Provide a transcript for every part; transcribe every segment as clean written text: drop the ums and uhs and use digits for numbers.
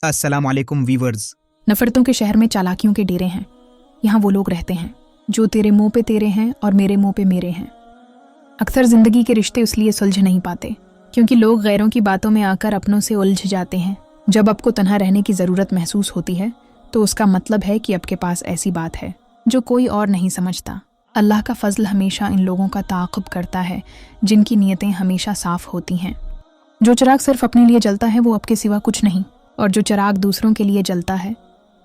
अस्सलाम वालेकुम वीवर्स। नफरतों के शहर में चालाकियों के डेरे हैं। यहाँ वो लोग रहते हैं जो तेरे मुंह पे तेरे हैं और मेरे मुंह पे मेरे हैं। अक्सर जिंदगी के रिश्ते इसलिए सुलझ नहीं पाते क्योंकि लोग गैरों की बातों में आकर अपनों से उलझ जाते हैं। जब आपको तन्हा रहने की ज़रूरत महसूस होती है तो उसका मतलब है कि आपके पास ऐसी बात है जो कोई और नहीं समझता। अल्लाह का फजल हमेशा इन लोगों का ताक़ुब करता है जिनकी नीयतें हमेशा साफ़ होती हैं। जो चिराग सिर्फ अपने लिए जलता है वो आपके सिवा कुछ नहीं, और जो चिराग दूसरों के लिए जलता है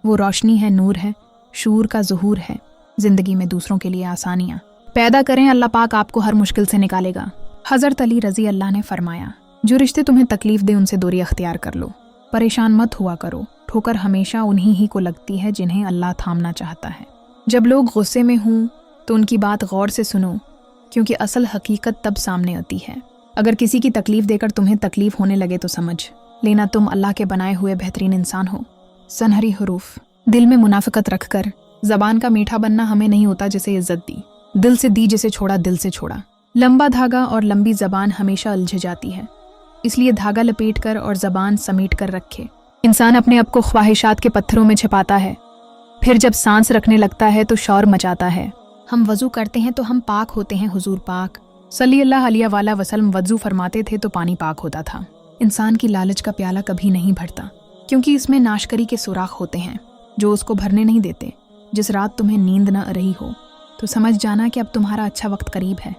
वो रोशनी है, नूर है, शूर का ज़हूर है। ज़िंदगी में दूसरों के लिए आसानियाँ पैदा करें, अल्लाह पाक आपको हर मुश्किल से निकालेगा। हज़रत अली रज़ी अल्लाह ने फरमाया, जो रिश्ते तुम्हें तकलीफ़ दे उनसे दूरी अख्तियार कर लो। परेशान मत हुआ करो, ठोकर हमेशा उन्हीं ही को लगती है जिन्हें अल्लाह थामना चाहता है। जब लोग गुस्से में हों तो उनकी बात गौर से सुनो, क्योंकि असल हकीकत तब सामने आती है। अगर किसी की तकलीफ़ देकर तुम्हें तकलीफ़ होने लगे तो समझ लेना तुम अल्लाह के बनाए हुए बेहतरीन इंसान हो। सनहरी हुरूफ। दिल में मुनाफिकत रखकर ज़बान का मीठा बनना हमें नहीं होता जिसे इज्जत दी, दिल से दी जिसे छोड़ा दिल से छोड़ा। लंबा धागा और लंबी ज़बान हमेशा उलझ जाती है, इसलिए धागा लपेट कर और ज़बान समेट कर रखे। इंसान अपने आप को ख्वाहिशात के पत्थरों में छिपाता है, फिर जब सांस रखने लगता है तो शौर मचाता है। हम वज़ू करते हैं तो हम पाक होते हैं, हुजूर पाक सल्लल्लाहु अलैहि वसल्लम वज़ू फरमाते थे तो पानी पाक होता था। इंसान की लालच का प्याला कभी नहीं भरता, क्योंकि इसमें नाशकरी के सुराख होते हैं जो उसको भरने नहीं देते। जिस रात तुम्हें नींद न रही हो तो समझ जाना कि अब तुम्हारा अच्छा वक्त करीब है।